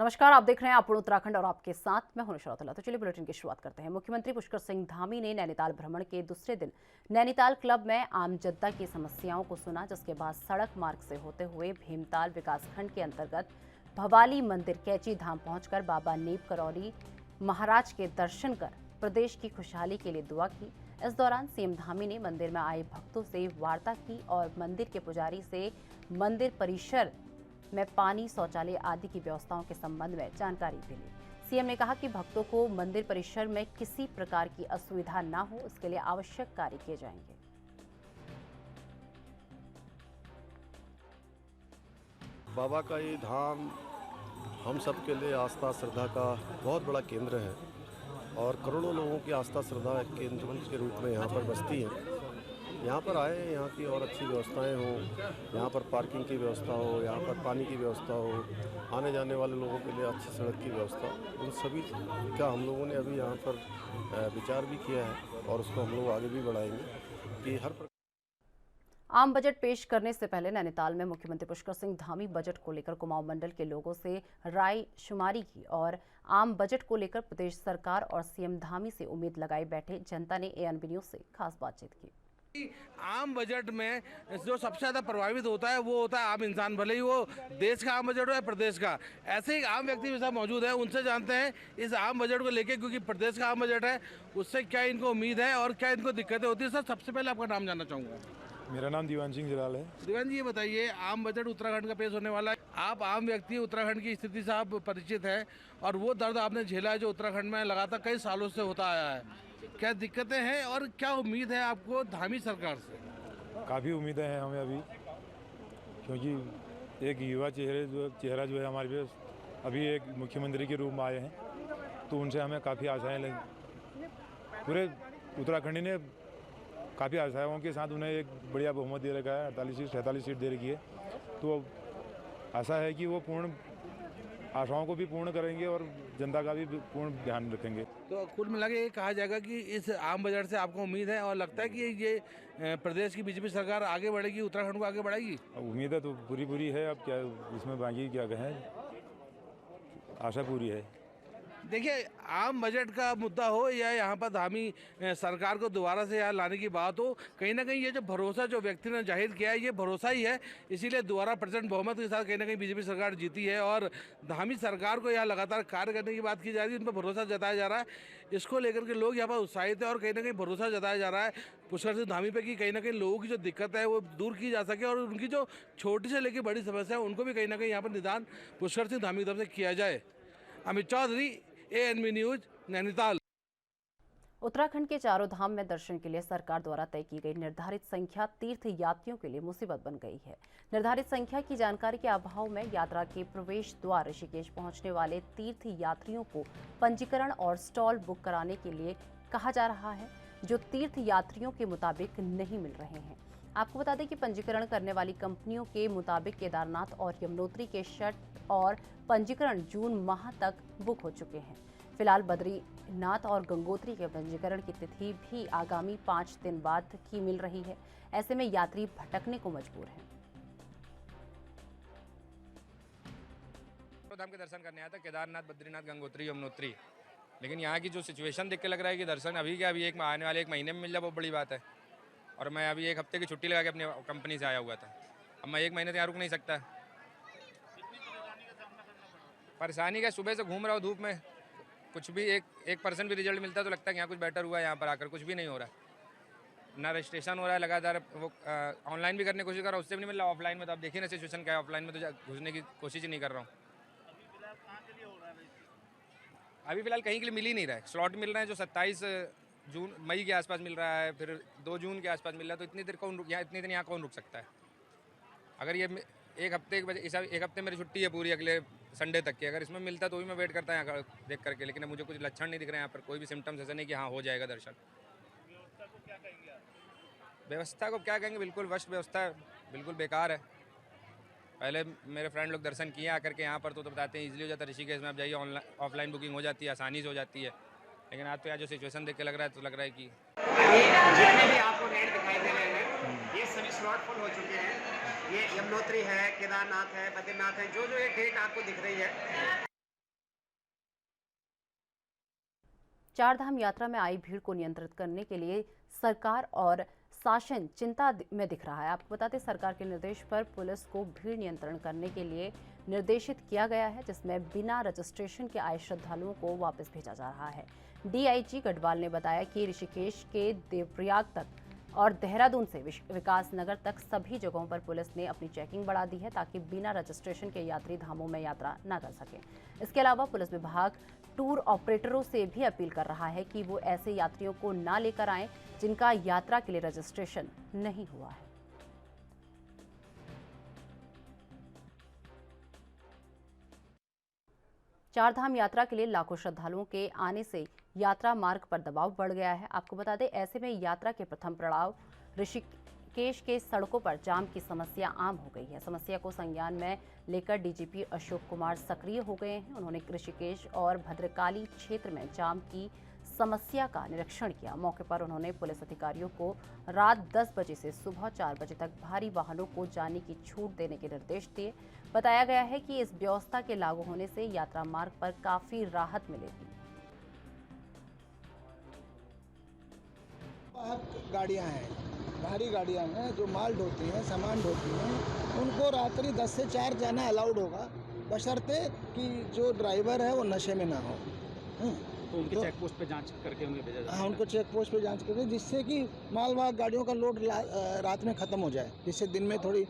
नमस्कार, आप देख रहे हैं अपन उत्तराखंड और आपके साथ मैं हूं श्रोतला। तो चलिए बुलेटिन की शुरुआत करते हैं। मुख्यमंत्री पुष्कर सिंह धामी ने नैनीताल भ्रमण के दूसरे दिन नैनीताल क्लब में आम जनता की समस्याओं को सुना, जिसके बाद सड़क मार्ग से होते हुए भीमताल विकासखंड के अंतर्गत भवाली मंदिर कैची धाम पहुंचकर बाबा नीब करौरी महाराज के दर्शन कर प्रदेश की खुशहाली के लिए दुआ की। इस दौरान सीएम धामी ने मंदिर में आए भक्तों से वार्ता की और मंदिर के पुजारी से मंदिर परिसर में पानी, शौचालय आदि की व्यवस्थाओं के संबंध में जानकारी भी ली। सीएम ने कहा कि भक्तों को मंदिर परिसर में किसी प्रकार की असुविधा न हो, इसके लिए आवश्यक कार्य किए जाएंगे। बाबा का ये धाम हम सब के लिए आस्था श्रद्धा का बहुत बड़ा केंद्र है और करोड़ों लोगों की आस्था श्रद्धा केंद्र के रूप में यहाँ पर बसती है। यहाँ पर आए, यहाँ की और अच्छी व्यवस्थाएं हो, यहाँ पर पार्किंग की व्यवस्था हो, यहाँ पर पानी की व्यवस्था हो, आने जाने वाले लोगों के लिए अच्छी सड़क की व्यवस्था, उन सभी का हम लोगों ने अभी यहाँ पर विचार भी किया है और उसको हम लोग आगे भी बढ़ाएंगे कि हर आम बजट पेश करने से पहले नैनीताल में मुख्यमंत्री पुष्कर सिंह धामी बजट को लेकर कुमाऊं मंडल के लोगों से राय शुमारी की और आम बजट को लेकर प्रदेश सरकार और सीएम धामी से उम्मीद लगाए बैठे जनता ने एएनबी न्यूज से खास बातचीत की। आम बजट में जो सबसे ज़्यादा प्रभावित होता है वो होता है आम इंसान, भले ही वो देश का आम बजट हो या प्रदेश का। ऐसे ही आम व्यक्ति भी सब मौजूद है, उनसे जानते हैं इस आम बजट को लेके, क्योंकि प्रदेश का आम बजट है, उससे क्या इनको उम्मीद है और क्या इनको दिक्कतें होती है। सर, सबसे पहले आपका नाम जानना चाहूँगा। मेरा नाम दीवान सिंह जलाल है। दीवान जी, ये बताइए, आम बजट उत्तराखंड का पेश होने वाला है। आप आम व्यक्ति, उत्तराखंड की स्थिति से आप परिचित हैं और वो दर्द आपने झेला है जो उत्तराखंड में लगातार कई सालों से होता आया है। क्या दिक्कतें हैं और क्या उम्मीद है आपको धामी सरकार से? काफ़ी उम्मीदें हैं हमें अभी, क्योंकि एक युवा चेहरा जो है हमारे पास अभी एक मुख्यमंत्री के रूप में आए हैं, तो उनसे हमें काफ़ी आशाएं लगी। पूरे उत्तराखंड ने काफ़ी आशाओं के साथ उन्हें एक बढ़िया बहुमत दे रखा है, 48 सीट दे रखी है। तो आशा है कि वो पूर्ण आशाओं को भी पूर्ण करेंगे और जनता का भी पूर्ण ध्यान रखेंगे। तो कुल मिला के ये कहा जाएगा कि इस आम बजट से आपको उम्मीद है और लगता है कि ये प्रदेश की बीजेपी सरकार आगे बढ़ेगी, उत्तराखंड को आगे बढ़ाएगी? उम्मीद है तो पूरी है। अब क्या इसमें बाकी क्या कहें, आशा पूरी है। देखिए, आम बजट का मुद्दा हो या यहाँ पर धामी सरकार को दोबारा से यहाँ लाने की बात हो, कहीं ना कहीं ये जो भरोसा जो व्यक्ति ने जाहिर किया है, ये भरोसा ही है। इसीलिए दोबारा प्रचंड बहुमत के साथ कहीं ना कहीं बीजेपी सरकार जीती है और धामी सरकार को यहाँ लगातार कार्य करने की बात की जा रही है, उन पर भरोसा जताया जा रहा है। इसको लेकर के लोग यहाँ पर उत्साहित है और कहीं ना कहीं भरोसा जताया जा रहा है पुष्कर सिंह धामी पे कि कहीं ना कहीं लोगों की जो दिक्कत है वो दूर की जा सके और उनकी जो छोटी से लेकर बड़ी समस्या है उनको भी कहीं ना कहीं यहाँ पर निदान पुष्कर सिंह धामी की तरफ से किया जाए। Amit Chaudhary, ANB news, Nainital. उत्तराखंड के चारों धाम में दर्शन के लिए सरकार द्वारा तय की गई निर्धारित संख्या तीर्थ यात्रियों के लिए मुसीबत बन गई है। निर्धारित संख्या की जानकारी के अभाव में यात्रा के प्रवेश द्वार ऋषिकेश पहुंचने वाले तीर्थ यात्रियों को पंजीकरण और स्टॉल बुक कराने के लिए कहा जा रहा है, जो तीर्थ यात्रियों के मुताबिक नहीं मिल रहे हैं। आपको बता दें कि पंजीकरण करने वाली कंपनियों के मुताबिक केदारनाथ और यमुनोत्री के शट और पंजीकरण जून माह तक बुक हो चुके हैं। फिलहाल बद्रीनाथ और गंगोत्री के पंजीकरण की तिथि भी आगामी 5 दिन बाद की मिल रही है। ऐसे में यात्री भटकने को मजबूर हैं। धाम के दर्शन करने आया था, केदारनाथ, बद्रीनाथ, गंगोत्री, यमुनोत्री, लेकिन यहाँ की जो सिचुएशन देख के लग रहा है कि दर्शन अभी क्या, अभी आने वाले 1 महीने में मिल जाए, बहुत बड़ी बात है। और मैं अभी 1 हफ्ते की छुट्टी लगा के अपनी कंपनी से आया हुआ था। अब मैं 1 महीने तक यहाँ रुक नहीं सकता। परेशानी क्या, सुबह से घूम रहा हूँ धूप में, कुछ भी 1% भी रिजल्ट मिलता है तो लगता है कि यहाँ कुछ बेटर हुआ है। यहाँ पर आकर कुछ भी नहीं हो रहा है, ना रजिस्ट्रेशन हो रहा है। लगातार वो ऑनलाइन भी करने की कोशिश कर रहा हूँ, उससे भी नहीं मिल रहा। ऑफलाइन में तो आप देखिए ना सिचुएशन क्या है, ऑफलाइन में तो घुसने की कोशिश ही नहीं कर रहा हूँ। अभी फिलहाल कहीं के लिए मिल ही नहीं रहा है। स्लॉट मिल रहे हैं जो 27 मई के आसपास मिल रहा है, फिर 2 जून के आसपास मिल रहा है। तो इतनी दिन यहाँ कौन रुक सकता है? अगर ये 1 हफ्ते मेरी छुट्टी है पूरी अगले संडे तक की, अगर इसमें मिलता तो भी मैं वेट करता है यहाँ देख करके, लेकिन मुझे कुछ लक्षण नहीं दिख रहे हैं यहाँ पर, कोई भी सिम्टम्स ऐसे नहीं कि हाँ हो जाएगा दर्शन। व्यवस्था को क्या कहेंगे, बिल्कुल वर्स्ट व्यवस्था है, बिल्कुल बेकार है। पहले मेरे फ्रेंड लोग दर्शन किए आकर के यहाँ पर तो बताते हैं ईजिली हो जाता है। ऋषिकेश में आप जाइए, ऑफलाइन बुकिंग हो जाती है, आसानी से हो जाती है। लेकिन आज तो यहाँ जो सिचुएशन देख के लग रहा है तो लग रहा है कि जितने भी आपको रेट दिखाई दे रहे हैं ये सभी स्लॉट फुल हो चुके हैं। ये यमुनोत्री है, केदारनाथ है, बद्रीनाथ है, जो जो एक डेट आपको दिख रही है चारधाम यात्रा में आई भीड़ को नियंत्रित करने के लिए सरकार और शासन चिंता में दिख रहा है। आपको बता दें, सरकार के निर्देश पर पुलिस को भीड़ नियंत्रण करने के लिए निर्देशित किया गया है, जिसमें बिना रजिस्ट्रेशन के आए श्रद्धालुओं को वापस भेजा जा रहा है। डीआईजी गढ़वाल ने बताया कि ऋषिकेश के देवप्रयाग तक और देहरादून से विकास नगर तक सभी जगहों पर पुलिस ने अपनी चेकिंग बढ़ा दी है, ताकि बिना रजिस्ट्रेशन के यात्री धामों में यात्रा न कर सकें। इसके अलावा पुलिस विभाग टूर ऑपरेटरों से भी अपील कर रहा है कि वो ऐसे यात्रियों को ना लेकर आएं जिनका यात्रा के लिए रजिस्ट्रेशन नहीं हुआ है। चारधाम यात्रा के लिए लाखों श्रद्धालुओं के आने से यात्रा मार्ग पर दबाव बढ़ गया है। आपको बता दें, ऐसे में यात्रा के प्रथम पड़ाव ऋषिकेश के सड़कों पर जाम की समस्या आम हो गई है। समस्या को संज्ञान में लेकर डीजीपी अशोक कुमार सक्रिय हो गए हैं। उन्होंने ऋषिकेश और भद्रकाली क्षेत्र में जाम की समस्या का निरीक्षण किया। मौके पर उन्होंने पुलिस अधिकारियों को रात 10 बजे से सुबह 4 बजे तक भारी वाहनों को जाने की छूट देने के निर्देश दिए। बताया गया है कि इस व्यवस्था के लागू होने से यात्रा मार्ग पर काफी राहत मिलेगी। गाड़ियाँ हैं, भारी गाड़ियाँ हैं जो माल ढोती हैं, सामान ढोती हैं, उनको रात्रि 10 से 4 जाना अलाउड होगा, बशर्ते कि जो ड्राइवर है वो नशे में ना हो। तो उनके चेक पोस्ट पे जांच करके उन्हें भेजा जाए। हाँ, उनको चेक पोस्ट पे जांच करके, जिससे कि मालवाहक गाड़ियों का लोड रात में ख़त्म हो जाए, जिससे दिन में थोड़ी।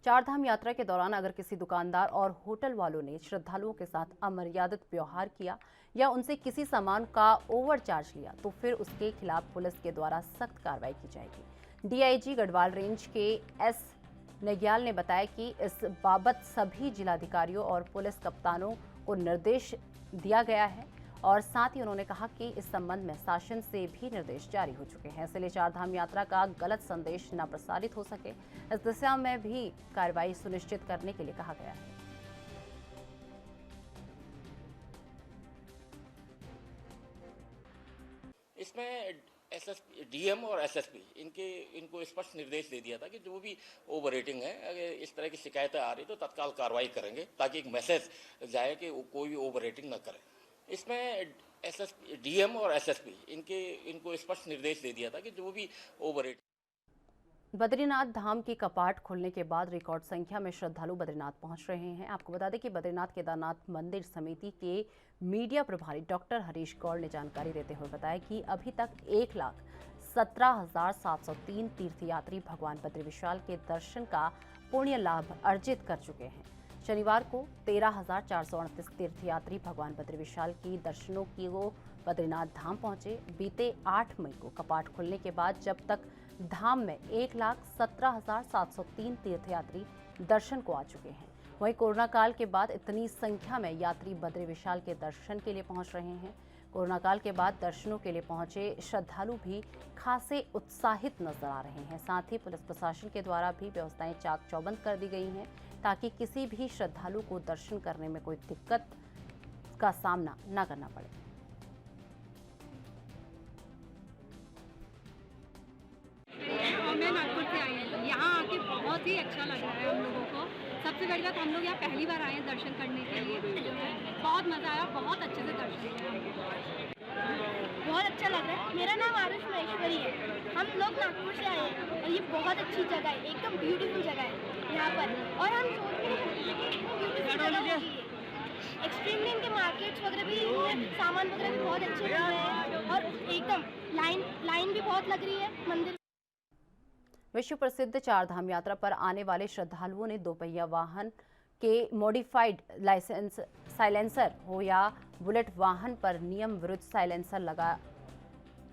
चारधाम यात्रा के दौरान अगर किसी दुकानदार और होटल वालों ने श्रद्धालुओं के साथ अमर्यादित व्यवहार किया या उनसे किसी सामान का ओवर चार्ज लिया, तो फिर उसके खिलाफ पुलिस के द्वारा सख्त कार्रवाई की जाएगी। डीआईजी गढ़वाल रेंज के एस नेग्याल ने बताया कि इस बाबत सभी जिलाधिकारियों और पुलिस कप्तानों को निर्देश दिया गया है और साथ ही उन्होंने कहा कि इस संबंध में शासन से भी निर्देश जारी हो चुके हैं। इसलिए चारधाम यात्रा का गलत संदेश न प्रसारित हो सके, इस दिशा में भी कार्रवाई सुनिश्चित करने के लिए कहा गया है। इसमें एसएसपी, डीएम और एसएसपी इनको स्पष्ट निर्देश दे दिया था कि जो भी ओवर रेटिंग है, अगर इस तरह की शिकायतें आ रही तो तत्काल कार्रवाई करेंगे, ताकि एक मैसेज जाए कि कोई भी ओवर रेटिंग न करे। इसमें एसएसपी, डीएम और एसएसपी इनको स्पष्ट निर्देश दे दिया था कि जो भी ओवर रेटिंग। बद्रीनाथ धाम की कपाट खुलने के बाद रिकॉर्ड संख्या में श्रद्धालु बद्रीनाथ पहुंच रहे हैं। आपको बता दें कि बद्रीनाथ केदारनाथ मंदिर समिति के मीडिया प्रभारी डॉक्टर हरीश गौड़ ने जानकारी देते हुए बताया कि अभी तक 1,17,703 तीर्थयात्री भगवान बद्री विशाल के दर्शन का पुण्य लाभ अर्जित कर चुके हैं। शनिवार को 13,438 तीर्थयात्री भगवान बद्री विशाल की दर्शनों की वो बद्रीनाथ धाम पहुंचे। बीते 8 मई को कपाट खुलने के बाद जब तक धाम में 1,17,703 तीर्थयात्री दर्शन को आ चुके हैं। वहीं कोरोना काल के बाद इतनी संख्या में यात्री बद्री विशाल के दर्शन के लिए पहुंच रहे हैं। कोरोना काल के बाद दर्शनों के लिए पहुंचे श्रद्धालु भी खासे उत्साहित नजर आ रहे हैं। साथ ही पुलिस प्रशासन के द्वारा भी व्यवस्थाएं चाक चौबंद कर दी गई हैं, ताकि किसी भी श्रद्धालु को दर्शन करने में कोई दिक्कत का सामना न करना पड़े। मैं नागपुर से आई हूँ। यहाँ आके बहुत ही अच्छा लग रहा है हम लोगों को। सबसे बड़ी बात, हम लोग यहाँ पहली बार आए हैं दर्शन करने के लिए। बहुत मज़ा आया, बहुत अच्छे से दर्शन किया, बहुत अच्छा लग रहा है। मेरा नाम आरुष महेश्वरी है। हम लोग नागपुर से आए हैं और ये बहुत अच्छी जगह है, एकदम ब्यूटीफुल जगह है यहाँ पर। और हम सोच रहे हैं एक्सट्रीमली इनके मार्केट्स वगैरह भी, सामान वगैरह भी बहुत अच्छे मिल रहे हैं और एकदम लाइन भी बहुत लग रही है मंदिर। विश्व प्रसिद्ध चारधाम यात्रा पर आने वाले श्रद्धालुओं ने दोपहिया वाहन के मॉडिफाइड साइलेंसर हो या बुलेट वाहन पर नियम विरुद्ध साइलेंसर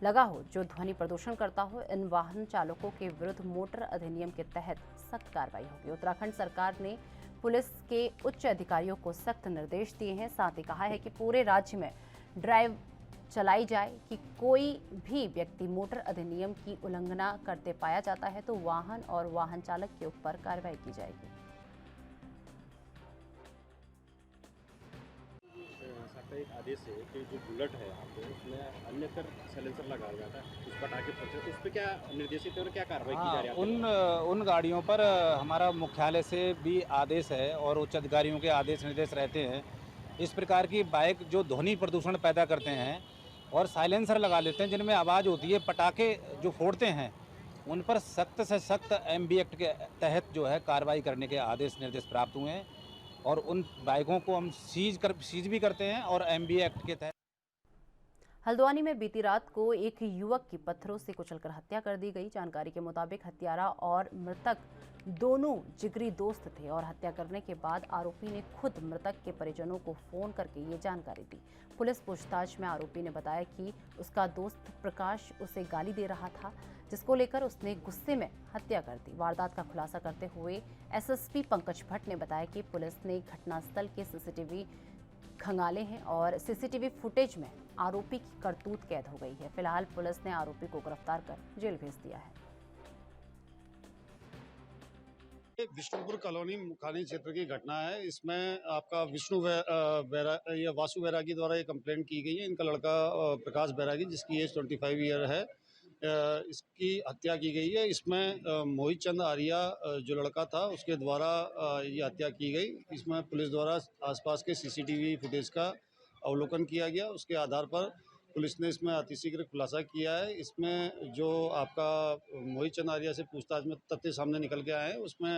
लगा हो जो ध्वनि प्रदूषण करता हो, इन वाहन चालकों के विरुद्ध मोटर अधिनियम के तहत सख्त कार्रवाई होगी। उत्तराखंड सरकार ने पुलिस के उच्च अधिकारियों को सख्त निर्देश दिए हैं। साथ ही कहा है कि पूरे राज्य में ड्राइव चलाई जाए कि कोई भी व्यक्ति मोटर अधिनियम की उल्लंघना करते पाया जाता है तो वाहन और वाहन चालक के ऊपर कार्रवाई की जाएगी। एक आदेश है कि जो बुलेट है यहाँ पे उसमें अन्यतर साइलेंसर लगाया जाता है, उस पर टाके पड़ते, उस पर क्या निर्देशित है और क्या कार्रवाई की जा रही है? उन गाड़ियों पर हमारा मुख्यालय से भी आदेश है और उच्च अधिकारियों के आदेश निर्देश रहते हैं इस प्रकार की बाइक जो ध्वनि प्रदूषण पैदा करते हैं और साइलेंसर लगा लेते हैं जिनमें आवाज़ होती है, पटाखे जो फोड़ते हैं, उन पर सख्त से सख्त MB एक्ट के तहत जो है कार्रवाई करने के आदेश निर्देश प्राप्त हुए हैं और उन बाइकों को हम सीज भी करते हैं और MB एक्ट के तहत। हल्द्वानी में बीती रात को एक युवक की पत्थरों से कुचलकर हत्या कर दी गई। जानकारी के मुताबिक हत्यारा और मृतक दोनों जिगरी दोस्त थे और हत्या करने के बाद आरोपी ने खुद मृतक के परिजनों को फोन करके ये जानकारी दी। पुलिस पूछताछ में आरोपी ने बताया कि उसका दोस्त प्रकाश उसे गाली दे रहा था, जिसको लेकर उसने गुस्से में हत्या कर दी। वारदात का खुलासा करते हुए SSP पंकज भट्ट ने बताया कि पुलिस ने घटनास्थल के CCTV खंगाले हैं और CCTV फुटेज में आरोपी की करतूत कैद हो गई है। फिलहाल पुलिस ने आरोपी को गिरफ्तार कर जेल भेज दिया है। विष्णुपुर कॉलोनी मुखानी क्षेत्र की घटना है। इसमें आपका वासु बैरागी द्वारा ये कंप्लेंट की गई है। इनका लड़का प्रकाश बैरागी, जिसकी एज 25 ईयर है, इसकी हत्या की गई है। इसमें मोहित चंद आर्या जो लड़का था, उसके द्वारा ये हत्या की गई। इसमें पुलिस द्वारा आसपास के CCTV फुटेज का अवलोकन किया गया। उसके आधार पर पुलिस ने इसमें अतिशीघ्र खुलासा किया है। इसमें जो आपका मोहित चंद आर्या से पूछताछ में तथ्य सामने निकल के आए हैं, उसमें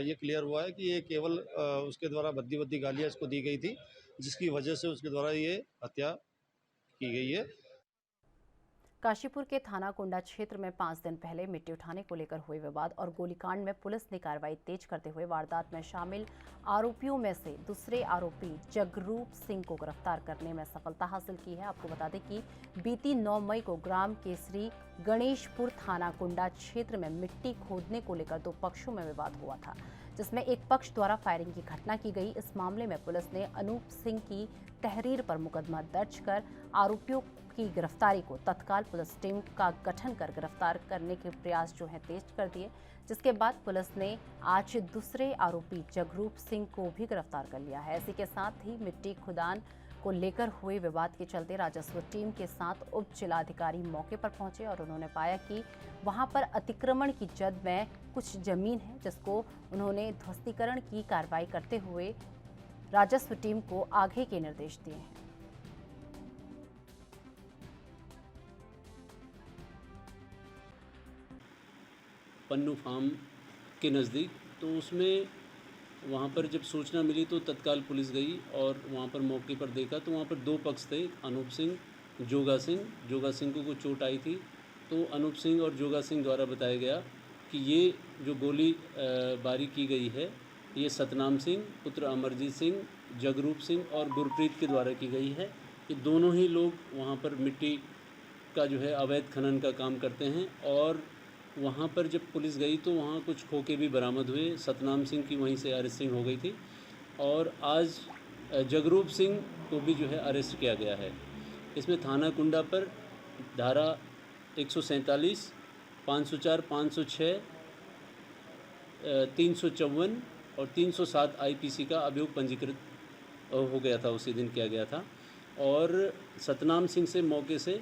ये क्लियर हुआ है कि ये केवल उसके द्वारा भद्दी गालियाँ इसको दी गई थी, जिसकी वजह से उसके द्वारा ये हत्या की गई है। काशीपुर के थाना कुंडा क्षेत्र में 5 दिन पहले मिट्टी उठाने को लेकर हुए विवाद और गोलीकांड में पुलिस ने कार्रवाई तेज करते हुए वारदात में शामिल आरोपियों में से दूसरे आरोपी जगरूप सिंह को गिरफ्तार करने में सफलता हासिल की है। आपको बता दें कि बीती 9 मई को ग्राम केसरी गणेशपुर थाना कुंडा क्षेत्र में मिट्टी खोदने को लेकर 2 पक्षों में विवाद हुआ था, जिसमें एक पक्ष द्वारा फायरिंग की घटना की गई। इस मामले में पुलिस ने अनूप सिंह की तहरीर पर मुकदमा दर्ज कर आरोपियों की गिरफ्तारी को तत्काल पुलिस टीम का गठन कर गिरफ्तार करने के प्रयास जो है तेज कर दिए, जिसके बाद पुलिस ने आज दूसरे आरोपी जगरूप सिंह को भी गिरफ्तार कर लिया है। इसी के साथ ही मिट्टी खुदान को लेकर हुए विवाद के चलते राजस्व टीम के साथ उप जिलाधिकारी मौके पर पहुंचे और उन्होंने पाया कि वहां पर अतिक्रमण की जद में कुछ जमीन है, जिसको उन्होंने ध्वस्तीकरण की कार्रवाई करते हुए राजस्व टीम को आगे के निर्देश दिए हैं। पन्नू फार्म के नज़दीक, तो उसमें वहाँ पर जब सूचना मिली तो तत्काल पुलिस गई और वहाँ पर मौके पर देखा तो वहाँ पर 2 पक्ष थे, अनूप सिंह, जोगा सिंह को कुछ चोट आई थी। तो अनूप सिंह और जोगा सिंह द्वारा बताया गया कि ये जो गोली बारी की गई है, ये सतनाम सिंह पुत्र अमरजीत सिंह, जगरूप सिंह और गुरप्रीत के द्वारा की गई है। ये दोनों ही लोग वहाँ पर मिट्टी का जो है अवैध खनन का काम करते हैं और वहाँ पर जब पुलिस गई तो वहाँ कुछ खोखे भी बरामद हुए। सतनाम सिंह की वहीं से अरेस्टिंग हो गई थी और आज जगरूप सिंह को भी जो है अरेस्ट किया गया है। इसमें थाना कुंडा पर धारा 147, 504, 506, 354 और 307 IPC का अभियोग पंजीकृत हो गया था, उसी दिन किया गया था। और सतनाम सिंह से मौके से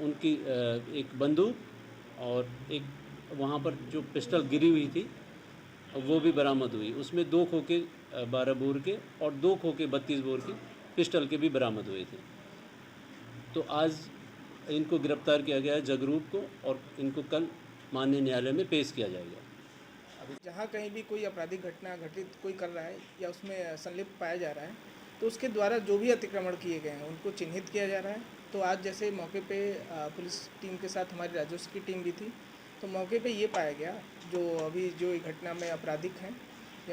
उनकी एक बंदूक और एक वहाँ पर जो पिस्टल गिरी हुई थी वो भी बरामद हुई। उसमें 2 खोखे 12 बोर के और 2 खोखे 32 बोर के पिस्टल के भी बरामद हुए थे। तो आज इनको गिरफ्तार किया गया है, जगरूप को, और इनको कल माननीय न्यायालय में पेश किया जाएगा। जहाँ कहीं भी कोई आपराधिक घटना घटित कोई कर रहा है या उसमें संलिप्त पाया जा रहा है तो उसके द्वारा जो भी अतिक्रमण किए गए हैं उनको चिन्हित किया जा रहा है। तो आज जैसे मौके पे पुलिस टीम के साथ हमारी राजस्व की टीम भी थी, तो मौके पे ये पाया गया जो अभी जो घटना में आपराधिक हैं,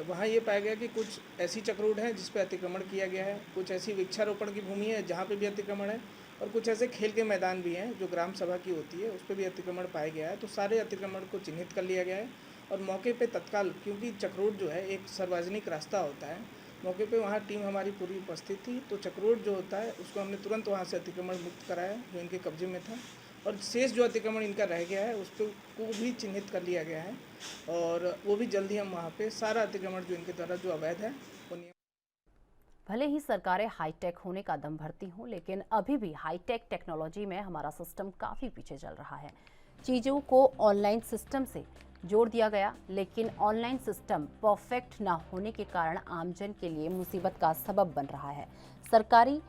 वहाँ ये पाया गया कि कुछ ऐसी चक्रोड हैं जिस पे अतिक्रमण किया गया है, कुछ ऐसी वृक्षारोपण की भूमि है जहाँ पे भी अतिक्रमण है, और कुछ ऐसे खेल के मैदान भी हैं जो ग्राम सभा की होती है उस पर भी अतिक्रमण पाया गया है। तो सारे अतिक्रमण को चिन्हित कर लिया गया है और मौके पे तत्काल, क्योंकि चक्रोड जो है एक सार्वजनिक रास्ता होता है, मौके पे वहाँ टीम हमारी पूरी उपस्थित थी। तो चक्रोड जो होता है उसको हमने तुरंत वहाँ से अतिक्रमण मुक्त कराया जो इनके कब्जे में था, और शेष जो अतिक्रमण इनका रह गया है उस पर को भी चिन्हित कर लिया गया है और वो भी जल्दी हम वहाँ पे सारा अतिक्रमण जो इनके द्वारा जो अवैध है वो भले ही सरकारें हाईटेक होने का दम भरती हों, लेकिन अभी भी हाईटेक टेक्नोलॉजी में हमारा सिस्टम काफ़ी पीछे चल रहा है। चीज़ों को ऑनलाइन सिस्टम से जोड़ दिया गया, लेकिन ऑनलाइन सिस्टम परफेक्ट ना होने के कारण आमजन के लिए मुसीबत का सबब बन रहा है। सरकारी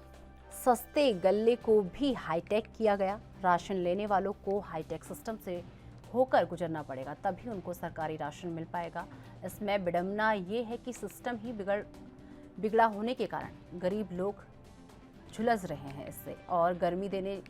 सस्ते गल्ले को भी हाईटेक किया गया। राशन लेने वालों को हाईटेक सिस्टम से होकर गुजरना पड़ेगा, तभी उनको सरकारी राशन मिल पाएगा। इसमें विडंबना ये है कि सिस्टम ही बिगड़ा होने के कारण गरीब लोग झुलस रहे हैं इससे, और गर्मी देने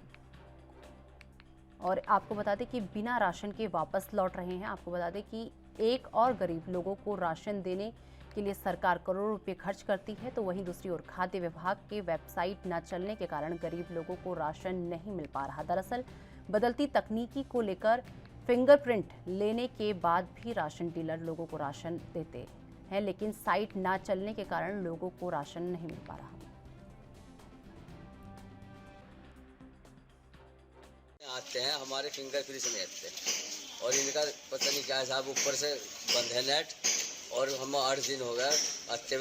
और आपको बता दें कि बिना राशन के वापस लौट रहे हैं। आपको बता दें कि एक और गरीब लोगों को राशन देने के लिए सरकार करोड़ों रुपए खर्च करती है, तो वहीं दूसरी ओर खाद्य विभाग के वेबसाइट न चलने के कारण गरीब लोगों को राशन नहीं मिल पा रहा। दरअसल बदलती तकनीकी को लेकर फिंगरप्रिंट लेने के बाद भी राशन डीलर लोगों को राशन देते हैं, लेकिन साइट ना चलने के कारण लोगों को राशन नहीं मिल पा रहा। आते हैं हमारे फिंगरप्रिंट में आते हैं और इनका पता नहीं क्या साहब ऊपर से बंद है नेट, और हम 8 दिन हो गए आते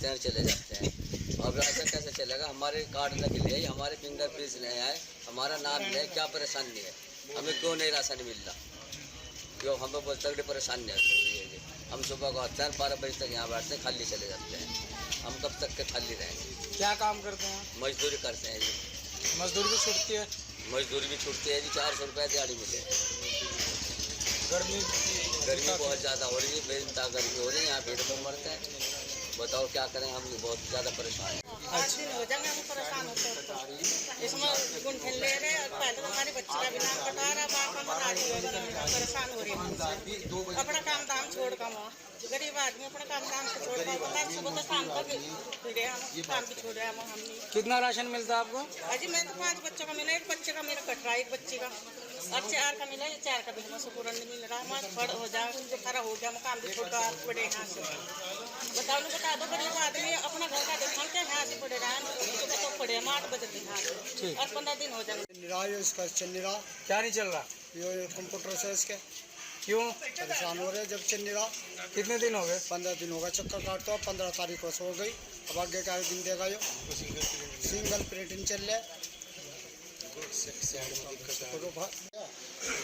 हैं चले जाते हैं। अब ऐसा कैसे चलेगा? हमारे कार्ड न मिले, हमारे फिंगरप्रिंट नहीं आए, हमारा नाम नहीं है, क्या परेशानी है? हमें क्यों नहीं राशन मिल रहा? क्यों हमें बहुत तगड़ी परेशानी है। हम सुबह को आते हैं 12 बजे तक यहाँ बैठते हैं, खाली चले जाते हैं। हम कब तक के खाली रहेंगे? क्या काम करते हैं? मजदूरी करते हैं जी। मजदूरी भी छूटती है? मजदूरी भी छूटती है जी। 400 रुपये दिहाड़ी मिले। गर्मी बहुत ज़्यादा हो रही है, बेइंतहा गर्मी हो रही है, यहाँ भीड़ में मरते हैं। बताओ क्या करें, हम बहुत ज़्यादा परेशान हैं। 8 दिन हो जाएंगे हम परेशान होते हैं। इसमें गुंठन ले रहे हैं, पहले तो हमारी बच्ची का भी नाम कटा रहा, बाप हम नारी परेशान हो रही है। अपना काम धाम छोड़ कर वहाँ गरीब आदमी अपना काम धाम से छोड़ कर बता सुबह तो शाम तक फिरे हम काम भी छोड़े हम हमने। कितना राशन मिलता है आपको? अजी मैं तो 5 बच्चों का मिला, एक बच्चे का मेरा कट रहा है, एक बच्ची का और 4 का मिला, 4 का भी हमें सुपुरन नहीं मिल रहा। हमारा फड़ हो जाए, जो खरा हो गया, हम काम भी छोड़ कर पड़े यहाँ से। बताओ बता दो, गरीब आदमी अपना घर का देखा क्या यहाँ से पड़े रहा है, तो पड़े हम 8 बजे यहाँ से और 15 दिन हो जाएंगे। इसका चल नहीं रहा। क्या नहीं चल रहा? ये कंप्यूटर से इसके क्यों परेशान हो रहे? जब चल नहीं रहा। कितने दिन हो गए? 15 दिन हो गए चक्कर काटता। 15 तारीख को हो गई, अब आगे का दिन देगा। यो सिंगल प्रिंटिंग चल रहा है।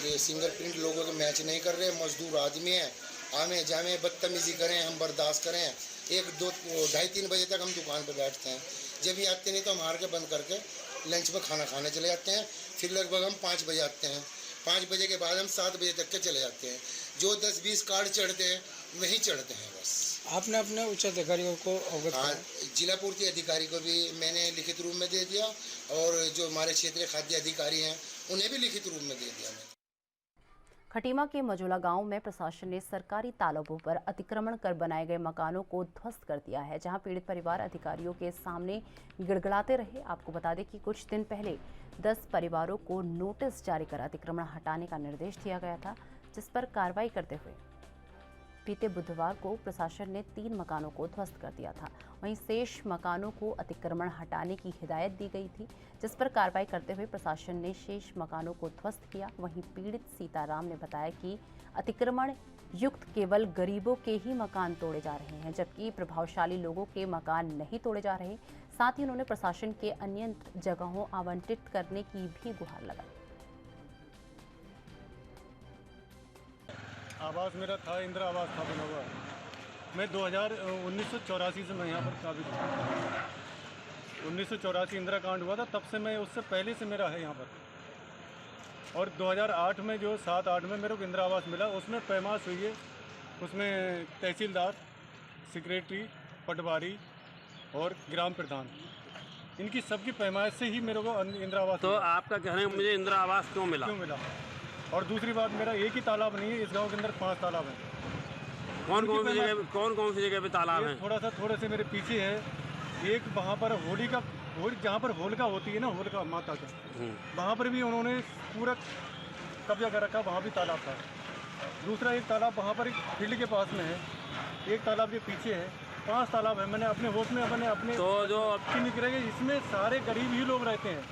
ये सिंगल प्रिंट लोगों के मैच नहीं कर रहे। मजदूर आदमी हैं, आने जाने बदतमीजी करें हम बर्दाश्त करें। 1, 2, 2:30, 3 बजे तक हम दुकान पर बैठते हैं। जब भी आते नहीं तो हम हार के बंद करके लंच में खाना खाने चले जाते हैं। फिर लगभग हम 5 बजे आते हैं। 5 बजे के बाद हम 7 बजे तक के चले जाते हैं। जो 10-20 कार्ड चढ़ते हैं वही चढ़ते हैं बस। आपने अपने उच्च अधिकारियों को अवगत हाँ, जिला पूर्ति अधिकारी को भी मैंने लिखित रूप में दे दिया, और जो हमारे क्षेत्रीय खाद्य अधिकारी हैं उन्हें भी लिखित रूप में दे दिया। खटीमा के मजोला गांव में प्रशासन ने सरकारी तालाबों पर अतिक्रमण कर बनाए गए मकानों को ध्वस्त कर दिया है, जहां पीड़ित परिवार अधिकारियों के सामने गिड़गिड़ाते रहे। आपको बता दें कि कुछ दिन पहले 10 परिवारों को नोटिस जारी कर अतिक्रमण हटाने का निर्देश दिया गया था, जिस पर कार्रवाई करते हुए बीते बुधवार को प्रशासन ने 3 मकानों को ध्वस्त कर दिया था। वहीं शेष मकानों को अतिक्रमण हटाने की हिदायत दी गई थी, जिस पर कार्रवाई करते हुए प्रशासन ने शेष मकानों को ध्वस्त किया। वहीं पीड़ित सीताराम ने बताया कि अतिक्रमण युक्त केवल गरीबों के ही मकान तोड़े जा रहे हैं, जबकि प्रभावशाली लोगों के मकान नहीं तोड़े जा रहे। साथ ही उन्होंने प्रशासन के अन्य जगहों आवंटित करने की भी गुहार लगाई। आवास मेरा था, इंदिरा आवास था बना हुआ। मैं 1984 से मैं यहाँ पर काबिज हूँ। 1984 इंदिरा कांड हुआ था, तब से मैं, उससे पहले से मेरा है यहाँ पर। और 2008 में जो 7-8 में मेरे को इंदिरा आवास मिला, उसमें पैमाश हुई है। उसमें तहसीलदार, सेक्रेटरी, पटवारी और ग्राम प्रधान, इनकी सबकी पैमाइश से ही मेरे को इंदिरा आवास। तो आपका कहना है मुझे इंदिरा आवास क्यों मिला? और दूसरी बात, मेरा एक ही तालाब नहीं है, इस गांव के अंदर 5 तालाब हैं। कौन कौन सी जगह पे तालाब हैं? थोड़े से मेरे पीछे है। एक वहाँ पर जहाँ पर होलिका होती है ना, होलिका माता का, वहाँ पर भी उन्होंने पूरा कब्जा कर रखा, वहाँ भी तालाब था। दूसरा एक तालाब वहाँ पर एक फील्ड के पास में है, एक तालाब के पीछे है। 5 तालाब है। मैंने अपने होश में अपने तो जो निकलेंगे, इसमें सारे गरीब ही लोग रहते हैं,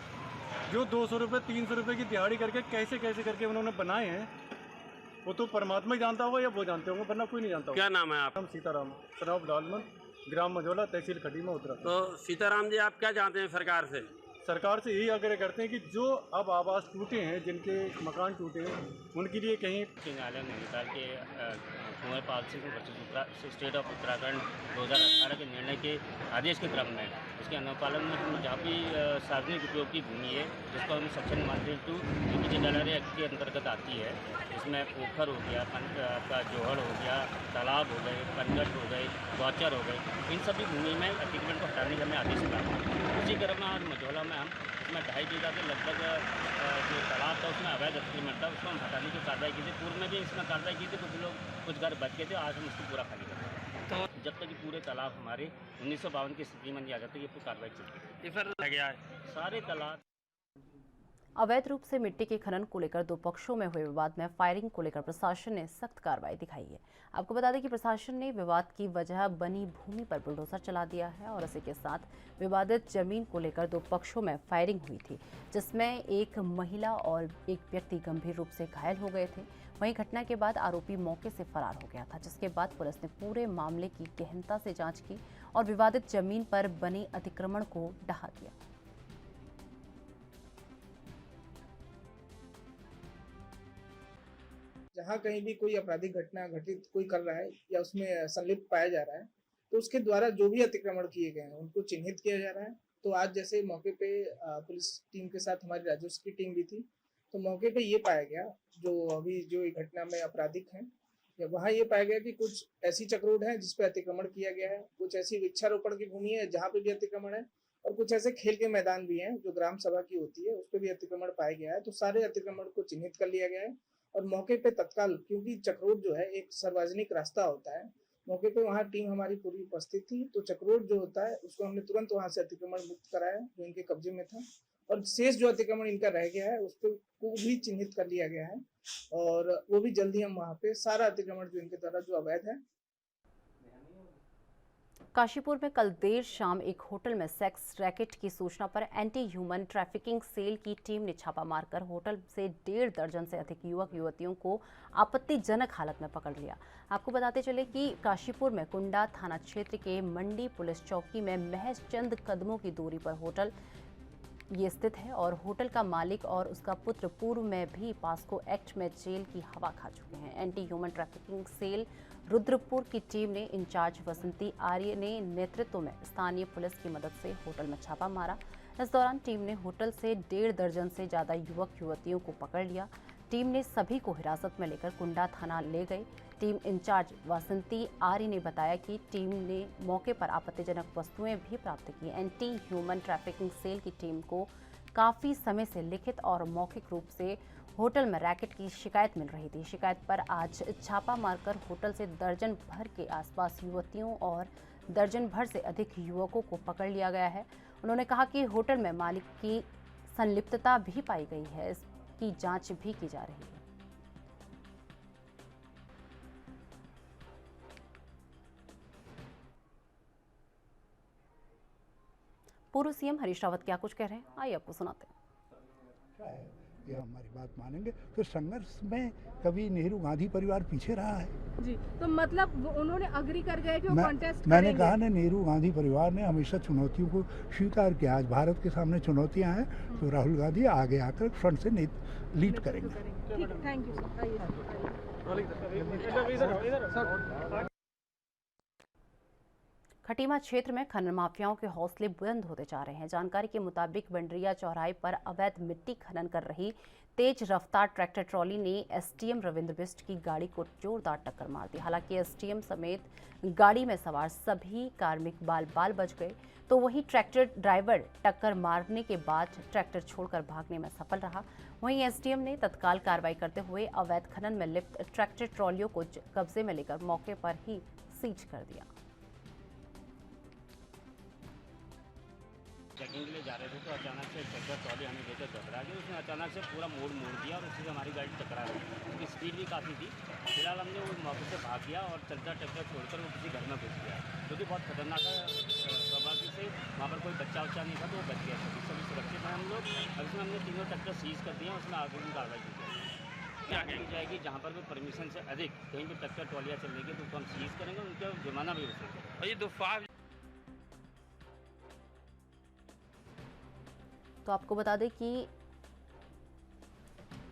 जो 200 रुपये 300 रुपये की दिहाड़ी करके कैसे करके उन्होंने बनाए हैं, वो तो परमात्मा ही जानता होगा या वो जानते होंगे, वरना कोई नहीं जानता होगा। क्या नाम है आप? हम सीताराम, सराब डालमन, ग्राम मझोला, तहसील खटीमा, उत्तराखंड। तो सीताराम जी, आप क्या चाहते हैं सरकार से? सरकार से यही आग्रह करते हैं कि जो अब आवास टूटे हैं, जिनके मकान टूटे हैं, उनके लिए कहीं न्यायालय नैनीताल के Kunwar Pal Singh versus state of Uttarakhand 2018 के निर्णय के आदेश के क्रम में उसके अनुपालन में हम जहाँ भी सार्वजनिक उपयोग की भूमि है जिसको हम सेक्शन 132 जो जलालय एक्ट के अंतर्गत आती है, इसमें पोखर हो गया, आपका जोहड़ हो गया, तालाब हो गए, पनघट हो गए, गौचर हो गए, इन सभी भूमि में अतिक्रमण को हटाने के हमें आदेश प्राप्त है। उसी क्रम में आज मझौला में हम इसमें 2.5 बीघा के लगभग जो तालाब था उसमें अवैध अतिक्रमण था, उसको हम हटाने की कार्रवाई की थी। पूर्व में भी इसमें कार्रवाई की थी, कुछ घर बच गए थे, आज हम उसको पूरा खाली कर रहे हैं। तो जब तक कि पूरे तालाब हमारे 1952 की स्थिति में नहीं आ जाते, ये पूरी कार्रवाई चलती है। फिर गया है सारे तालाब। अवैध रूप से मिट्टी के खनन को लेकर दो पक्षों में हुए विवाद में फायरिंग को लेकर प्रशासन ने सख्त कार्रवाई दिखाई है। आपको बता दें कि प्रशासन ने विवाद की वजह बनी भूमि पर बुलडोजर चला दिया है और इसी के साथ विवादित जमीन को लेकर दो पक्षों में फायरिंग हुई थी, जिसमें एक महिला और एक व्यक्ति गंभीर रूप से घायल हो गए थे। वहीं घटना के बाद आरोपी मौके से फरार हो गया था, जिसके बाद पुलिस ने पूरे मामले की गहनता से जाँच की और विवादित जमीन पर बने अतिक्रमण को ढहा दिया। जहाँ कहीं भी कोई आपराधिक घटना घटित कोई कर रहा है या उसमें संलिप्त पाया जा रहा है, तो उसके द्वारा जो भी अतिक्रमण किए गए हैं उनको चिन्हित किया जा रहा है। तो आज जैसे मौके पे पुलिस टीम के साथ हमारी राजस्व की टीम भी थी, तो मौके पे ये पाया गया जो अभी जो घटना में आपराधिक हैं, वहाँ ये पाया गया कि कुछ ऐसी चक्रोड है जिसपे अतिक्रमण किया गया है, कुछ ऐसी वृक्षारोपण की भूमि है जहाँ पे भी अतिक्रमण है, और कुछ ऐसे खेल के मैदान भी हैं जो ग्राम सभा की होती है, उस पर भी अतिक्रमण पाया गया है। तो सारे अतिक्रमण को चिन्हित कर लिया गया है और मौके पे तत्काल, क्योंकि चक्रोड जो है एक सार्वजनिक रास्ता होता है, मौके पे वहाँ टीम हमारी पूरी उपस्थित थी। तो चक्रोड जो होता है उसको हमने तुरंत वहाँ से अतिक्रमण मुक्त कराया जो इनके कब्जे में था, और शेष जो अतिक्रमण इनका रह गया है उस पर को भी चिन्हित कर लिया गया है और वो भी जल्दी हम वहाँ पे सारा अतिक्रमण जो इनके द्वारा जो अवैध है। काशीपुर में कल देर शाम एक होटल में सेक्स रैकेट की सूचना पर एंटी ह्यूमन ट्रैफिकिंग सेल की टीम ने छापा मारकर होटल से 1.5 दर्जन से अधिक युवक युवतियों को आपत्तिजनक हालत में पकड़ लिया। आपको बताते चले कि काशीपुर में कुंडा थाना क्षेत्र के मंडी पुलिस चौकी में महज चंद कदमों की दूरी पर होटल ये स्थित है और होटल का मालिक और उसका पुत्र पूर्व में भी पास्को एक्ट में जेल की हवा खा चुके हैं। Anti human trafficking cell Rudrapur की टीम ने इंचार्ज वसंती आर्य ने नेतृत्व में स्थानीय पुलिस की मदद से होटल में छापा मारा। इस दौरान टीम ने होटल से 1.5 दर्जन से ज़्यादा युवक युवतियों को पकड़ लिया। टीम ने सभी को हिरासत में लेकर कुंडा थाना ले गई। टीम इंचार्ज वसंती आर्य ने बताया कि टीम ने मौके पर आपत्तिजनक वस्तुएं भी प्राप्त की। एंटी ह्यूमन ट्रैफिकिंग सेल की टीम को काफ़ी समय से लिखित और मौखिक रूप से होटल में रैकेट की शिकायत मिल रही थी। शिकायत पर आज छापा मारकर होटल से दर्जन भर के आसपास युवतियों और दर्जन भर से अधिक युवकों को पकड़ लिया गया है। उन्होंने कहा कि होटल में मालिक की संलिप्तता भी पाई गई है, इसकी जांच भी की जा रही है। पूर्व सीएम हरीश रावत क्या कुछ कह रहे हैं, आइए आपको सुनाते हैं। ये हमारी बात मानेंगे तो संघर्ष में कभी नेहरू गांधी परिवार पीछे रहा है जी, तो मतलब उन्होंने अग्री कर गए कि वो कॉन्टेस्ट मैंने कहा ना, नेहरू गांधी परिवार ने हमेशा चुनौतियों को स्वीकार किया। आज भारत के सामने चुनौतियां हैं तो राहुल गांधी आगे आकर फ्रंट से लीड करेंगे। Thank you. खटीमा क्षेत्र में खनन माफियाओं के हौसले बुलंद होते जा रहे हैं। जानकारी के मुताबिक बंडरिया चौराहे पर अवैध मिट्टी खनन कर रही तेज रफ्तार ट्रैक्टर ट्रॉली ने एसडीएम रविंद्र बिष्ट की गाड़ी को जोरदार टक्कर मार दी। हालांकि एसडीएम समेत गाड़ी में सवार सभी कार्मिक बाल बाल बच गए, तो वहीं ट्रैक्टर ड्राइवर टक्कर मारने के बाद ट्रैक्टर छोड़कर भागने में सफल रहा। वहीं एसडीएम ने तत्काल कार्रवाई करते हुए अवैध खनन में लिप्त ट्रैक्टर ट्रॉलियों को कब्जे में लेकर मौके पर ही सीज कर दिया। चेकिंग के लिए जा रहे थे तो अचानक से ट्रैक्टर ट्रॉली हमें लेकर घबरा गई। उसने अचानक से पूरा मोड़ दिया और उससे हमारी गाड़ी टकरा गई। उसकी स्पीड भी काफ़ी थी। फिलहाल हमने वो मौके से भाग गया और चलता ट्रैक्टर छोड़कर वो किसी घर में घुस गया, जो कि बहुत खतरनाक है। सौभाग्य से वहाँ पर कोई बच्चा उच्चा नहीं था तो वो बच गया। सभी सुरक्षित हैं हम लोग। अब इसमें हमने तीनों ट्रैक्टर सीज कर दिए, उसमें आगे की कार्रवाई की जाएगी। जहाँ पर भी परमिशन से अधिक कहीं भी ट्रैक्टर ट्रॉलियाँ चलेंगी तो हम सीज करेंगे, उनका जुर्माना भी वसूलेंगे। और ये तो आपको बता दें कि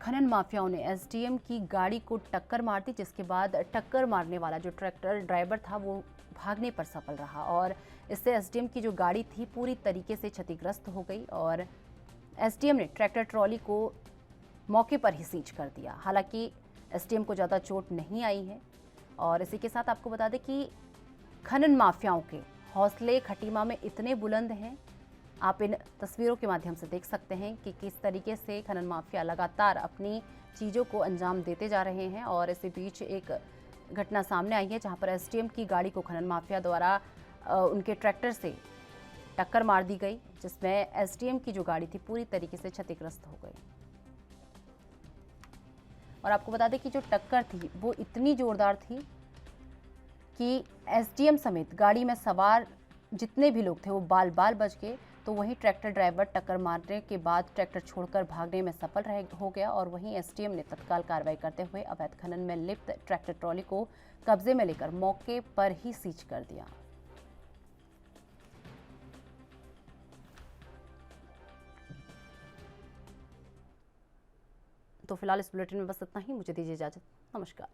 खनन माफियाओं ने एसडीएम की गाड़ी को टक्कर मार दी, जिसके बाद टक्कर मारने वाला जो ट्रैक्टर ड्राइवर था वो भागने पर सफल रहा और इससे एसडीएम की जो गाड़ी थी पूरी तरीके से क्षतिग्रस्त हो गई और एसडीएम ने ट्रैक्टर ट्रॉली को मौके पर ही सीज कर दिया। हालांकि एसडीएम को ज़्यादा चोट नहीं आई है। और इसी के साथ आपको बता दें कि खनन माफियाओं के हौसले खटीमा में इतने बुलंद हैं, आप इन तस्वीरों के माध्यम से देख सकते हैं कि किस तरीके से खनन माफिया लगातार अपनी चीज़ों को अंजाम देते जा रहे हैं। और इसी बीच एक घटना सामने आई है जहां पर एसडीएम की गाड़ी को खनन माफिया द्वारा उनके ट्रैक्टर से टक्कर मार दी गई, जिसमें एसडीएम की जो गाड़ी थी पूरी तरीके से क्षतिग्रस्त हो गई। और आपको बता दें कि जो टक्कर थी वो इतनी जोरदार थी कि एसडीएम समेत गाड़ी में सवार जितने भी लोग थे वो बाल बाल बच गए। तो वहीं ट्रैक्टर ड्राइवर टक्कर मारने के बाद ट्रैक्टर छोड़कर भागने में सफल हो गया और वहीं एसडीएम ने तत्काल कार्रवाई करते हुए अवैध खनन में लिप्त ट्रैक्टर ट्रॉली को कब्जे में लेकर मौके पर ही सीज कर दिया। तो फिलहाल इस बुलेटिन में बस इतना ही। मुझे दीजिए इजाजत। नमस्कार।